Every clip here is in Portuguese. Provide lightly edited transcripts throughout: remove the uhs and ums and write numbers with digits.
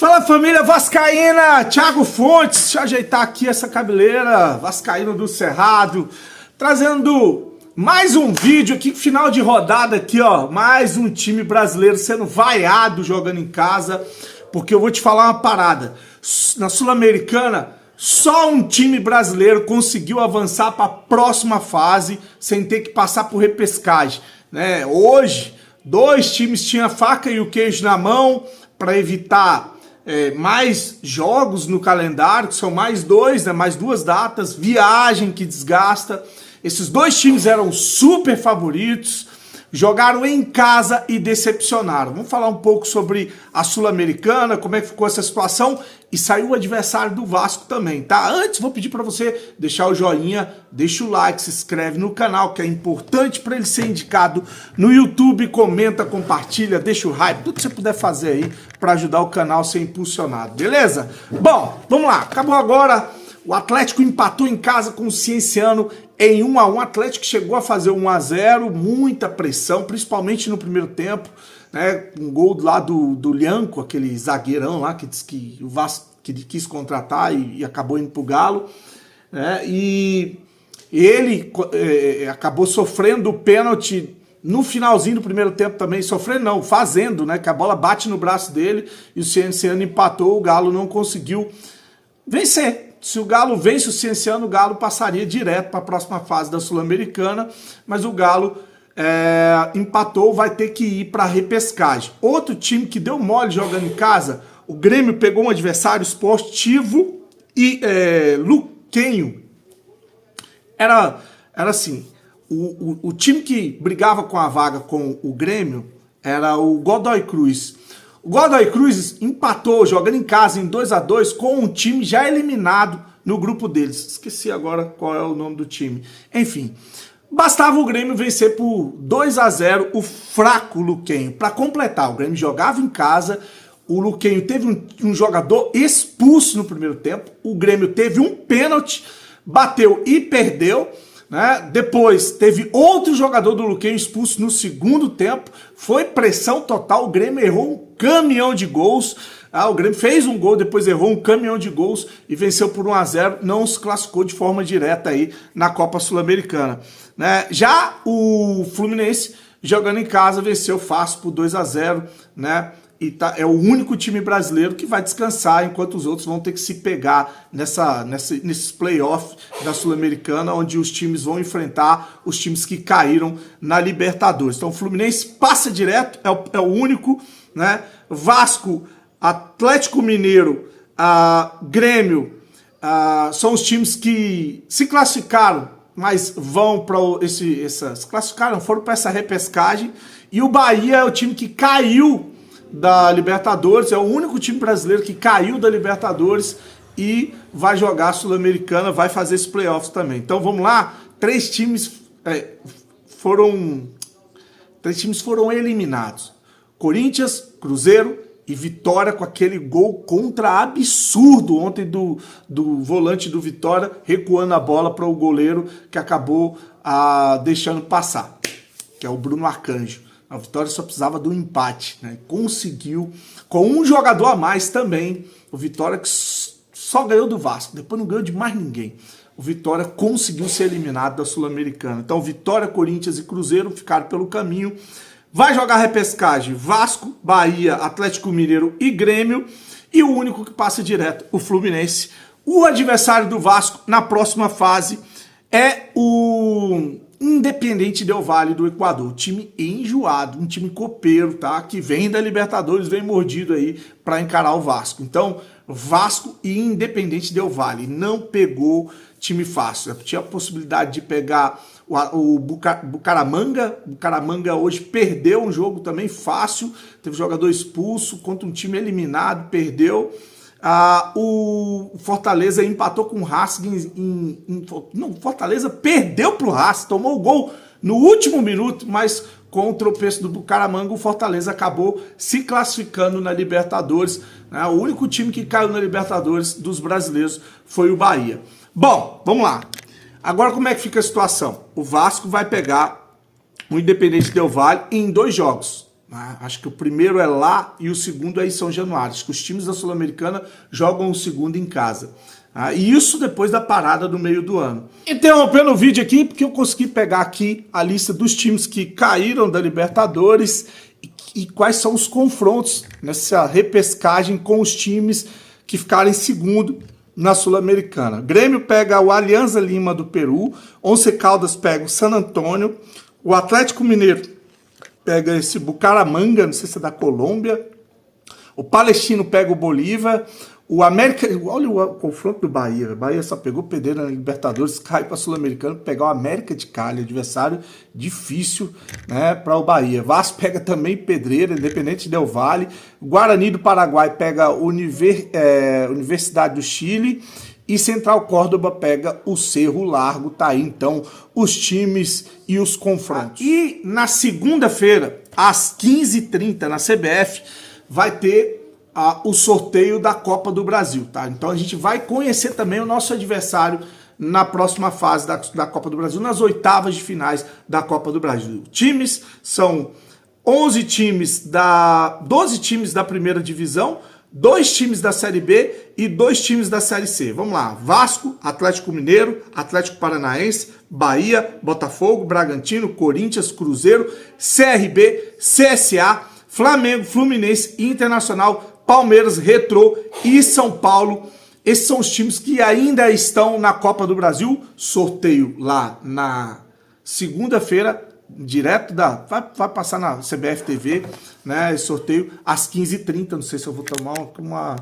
Fala família vascaína, Thiago Fontes, deixa eu ajeitar aqui essa cabeleira, vascaíno do Cerrado, trazendo mais um vídeo aqui, final de rodada aqui, ó, mais um time brasileiro sendo vaiado jogando em casa, porque eu vou te falar uma parada, na Sul-Americana, só um time brasileiro conseguiu avançar para a próxima fase sem ter que passar por repescagem, né? Hoje, dois times tinham a faca e o queijo na mão para evitar mais jogos no calendário, que são mais dois, né, mais duas datas, viagem que desgasta. Esses dois times eram super favoritos, jogaram em casa e decepcionaram. Vamos falar um pouco sobre a Sul-Americana, como é que ficou essa situação, e saiu o adversário do Vasco também, tá? Antes, vou pedir para você deixar o joinha, deixa o like, se inscreve no canal, que é importante para ele ser indicado no YouTube, comenta, compartilha, deixa o hype, tudo que você puder fazer aí para ajudar o canal a ser impulsionado, beleza? Bom, vamos lá, acabou agora. O Atlético empatou em casa com o Cienciano em 1 a 1. O Atlético chegou a fazer 1 a 0, muita pressão, principalmente no primeiro tempo, né? Um gol lá do Lianco, aquele zagueirão lá que disse que o Vasco quis contratar e acabou indo pro Galo, né? E ele acabou sofrendo o pênalti no finalzinho do primeiro tempo também, sofrendo não, fazendo, né? Que a bola bate no braço dele e o Cienciano empatou, o Galo não conseguiu vencer. Se o Galo vence o Cienciano, o Galo passaria direto para a próxima fase da Sul-Americana, mas o Galo empatou, vai ter que ir para a repescagem. Outro time que deu mole jogando em casa, o Grêmio pegou um adversário esportivo e Luquenho. Era assim, o time que brigava com a vaga com o Grêmio era o Godoy Cruz. O Godoy Cruz empatou jogando em casa em 2 a 2 com um time já eliminado no grupo deles. Esqueci agora qual é o nome do time. Enfim, bastava o Grêmio vencer por 2 a 0 o fraco Luquenho. Para completar, o Grêmio jogava em casa, o Luquenho teve um jogador expulso no primeiro tempo, o Grêmio teve um pênalti, bateu e perdeu, né? Depois teve outro jogador do Luquenho expulso no segundo tempo, foi pressão total, o Grêmio errou um caminhão de gols, o Grêmio fez um gol, depois errou um caminhão de gols e venceu por 1 a 0, não se classificou de forma direta aí na Copa Sul-Americana, né? Já o Fluminense, jogando em casa, venceu fácil por 2 a 0, né? E é o único time brasileiro que vai descansar, enquanto os outros vão ter que se pegar nesses playoffs da Sul-Americana, onde os times vão enfrentar os times que caíram na Libertadores. Então o Fluminense passa direto, é o único, né? Vasco, Atlético Mineiro, Grêmio, são os times que se classificaram, mas vão para se classificaram, foram para essa repescagem, e o Bahia é o time que caiu da Libertadores, é o único time brasileiro que caiu da Libertadores e vai jogar a Sul-Americana, vai fazer esses playoffs também. Então vamos lá, três times foram eliminados: Corinthians, Cruzeiro e Vitória, com aquele gol contra absurdo ontem do volante do Vitória, recuando a bola para o goleiro que acabou deixando passar, que é o Bruno Arcanjo. A Vitória só precisava do empate, né? Conseguiu, com um jogador a mais também, o Vitória que só ganhou do Vasco, depois não ganhou de mais ninguém. O Vitória conseguiu ser eliminado da Sul-Americana. Então Vitória, Corinthians e Cruzeiro ficaram pelo caminho. Vai jogar repescagem Vasco, Bahia, Atlético Mineiro e Grêmio. E o único que passa direto, o Fluminense. O adversário do Vasco na próxima fase é o Independente Del Valle do Equador, time enjoado, um time copeiro, tá? Que vem da Libertadores, vem mordido aí para encarar o Vasco. Então, Vasco e Independente Del Valle não pegou time fácil. Tinha a possibilidade de pegar o Bucaramanga. Bucaramanga hoje perdeu um jogo também fácil, teve jogador expulso contra um time eliminado, perdeu. O Fortaleza empatou com o Racing não, Fortaleza perdeu pro Racing, tomou o gol no último minuto, mas com o tropeço do Bucaramanga, o Fortaleza acabou se classificando na Libertadores, né? O único time que caiu na Libertadores dos brasileiros foi o Bahia. Bom, vamos lá. Agora como é que fica a situação? O Vasco vai pegar o Independente Del Valle em 2 jogos. Acho que o primeiro é lá e o segundo é em São Januário. Acho que os times da Sul-Americana jogam o segundo em casa. E isso depois da parada do meio do ano. Interrompendo o vídeo aqui, porque eu consegui pegar aqui a lista dos times que caíram da Libertadores e quais são os confrontos nessa repescagem com os times que ficaram em segundo na Sul-Americana. Grêmio pega o Alianza Lima do Peru, Once Caldas pega o San Antônio, o Atlético Mineiro pega esse Bucaramanga, não sei se é da Colômbia, o Palestino pega o Bolívar, o América, olha o confronto do Bahia. O Bahia só pegou pedreira na Libertadores, cai para a Sul-Americana, pegar o América de Cali, adversário difícil, né, para o Bahia. Vasco pega também pedreira, Independente Del Valle. Guarani do Paraguai pega Universidade do Chile. E Central Córdoba pega o Cerro Largo. Tá aí então os times e os confrontos. E na segunda-feira, às 15h30, na CBF, vai ter o sorteio da Copa do Brasil, tá? Então a gente vai conhecer também o nosso adversário na próxima fase da Copa do Brasil, nas oitavas de finais da Copa do Brasil. Times são 12 times da primeira divisão, 2 times da Série B e 2 times da Série C. Vamos lá: Vasco, Atlético Mineiro, Atlético Paranaense, Bahia, Botafogo, Bragantino, Corinthians, Cruzeiro, CRB, CSA, Flamengo, Fluminense, Internacional, Palmeiras, Retrô e São Paulo. Esses são os times que ainda estão na Copa do Brasil. Sorteio lá na segunda-feira, direto vai passar na CBF TV, né? Esse sorteio às 15h30. Não sei se eu vou tomar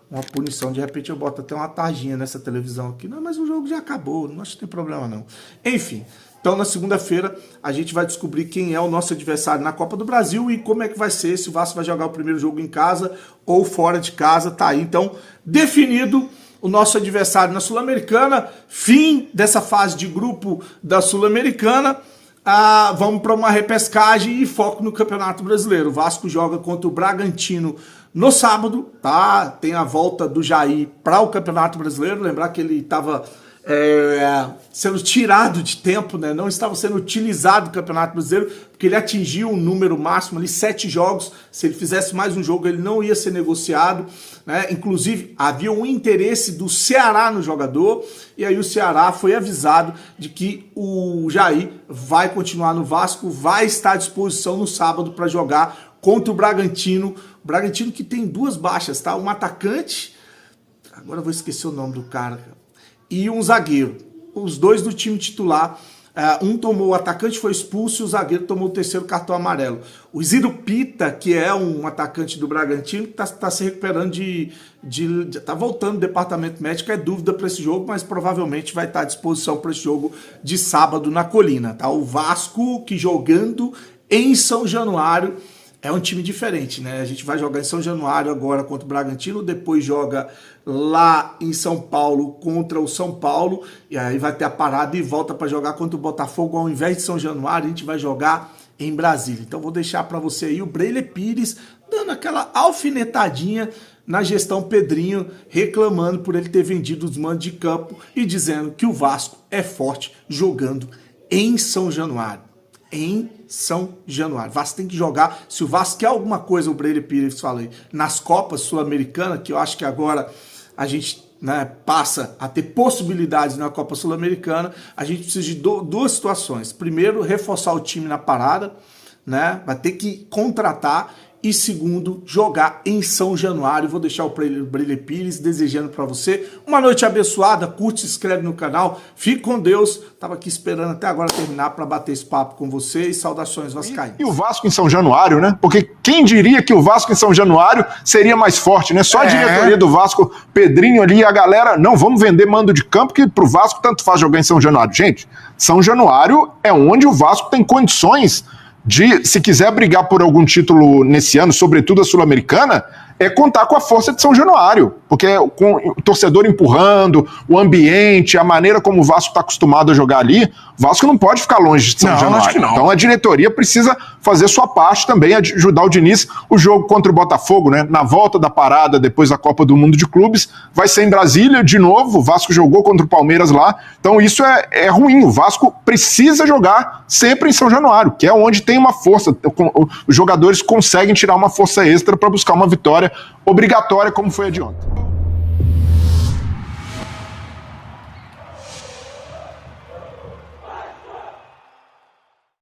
uma punição. De repente eu boto até uma tarjinha nessa televisão aqui. Não, mas o jogo já acabou, não acho que tem problema não. Enfim. Então, na segunda-feira, a gente vai descobrir quem é o nosso adversário na Copa do Brasil e como é que vai ser, se o Vasco vai jogar o primeiro jogo em casa ou fora de casa. Tá aí, então, definido o nosso adversário na Sul-Americana. Fim dessa fase de grupo da Sul-Americana. Vamos para uma repescagem e foco no Campeonato Brasileiro. O Vasco joga contra o Bragantino no sábado, tá? Tem a volta do Jair para o Campeonato Brasileiro. Lembrar que ele estava sendo tirado de tempo, né? Não estava sendo utilizado no Campeonato Brasileiro, porque ele atingiu um número máximo ali, 7 jogos. Se ele fizesse mais um jogo, ele não ia ser negociado, né? Inclusive, havia um interesse do Ceará no jogador, e aí o Ceará foi avisado de que o Jair vai continuar no Vasco, vai estar à disposição no sábado para jogar contra o Bragantino. O Bragantino que tem 2 baixas, tá? Um atacante, agora eu vou esquecer o nome do cara, e um zagueiro, os 2 do time titular. O atacante foi expulso e o zagueiro tomou o 3º cartão amarelo. O Ziro Pita, que é um atacante do Bragantino, tá se recuperando tá voltando do departamento médico, é dúvida para esse jogo, mas provavelmente vai estar à disposição para esse jogo de sábado na Colina, tá? O Vasco, que jogando em São Januário, é um time diferente, né? A gente vai jogar em São Januário agora contra o Bragantino, depois joga lá em São Paulo contra o São Paulo, e aí vai ter a parada e volta para jogar contra o Botafogo. Ao invés de São Januário, a gente vai jogar em Brasília. Então vou deixar para você aí o Breile Pires dando aquela alfinetadinha na gestão Pedrinho, reclamando por ele ter vendido os mandos de campo e dizendo que o Vasco é forte jogando em São Januário. Em São Januário. O Vasco tem que jogar. Se o Vasco quer alguma coisa, o Breile Pires falei, nas Copas Sul-Americanas, que eu acho que agora a gente, né, passa a ter possibilidades na Copa Sul-Americana, a gente precisa de 2 situações. Primeiro, reforçar o time na parada, né? Vai ter que contratar. E segundo, jogar em São Januário. Vou deixar o Breile Pires desejando para você uma noite abençoada. Curte, se inscreve no canal. Fique com Deus. Tava aqui esperando até agora terminar para bater esse papo com vocês. Saudações vascaínas. E o Vasco em São Januário, né? Porque quem diria que o Vasco em São Januário seria mais forte, né? Só a diretoria do Vasco, Pedrinho ali, a galera, não, vamos vender mando de campo, que pro Vasco tanto faz jogar em São Januário. Gente, São Januário é onde o Vasco tem condições de, se quiser brigar por algum título nesse ano, sobretudo a Sul-Americana, é contar com a força de São Januário, porque com o torcedor empurrando, o ambiente, a maneira como o Vasco está acostumado a jogar ali, o Vasco não pode ficar longe de São Januário. Acho que não. Então a diretoria precisa fazer sua parte também, ajudar o Diniz. O jogo contra o Botafogo, né, na volta da parada depois da Copa do Mundo de Clubes, vai ser em Brasília de novo. O Vasco jogou contra o Palmeiras lá, então isso é ruim. O Vasco precisa jogar sempre em São Januário, que é onde tem uma força. Os jogadores conseguem tirar uma força extra para buscar uma vitória obrigatória, como foi a de ontem.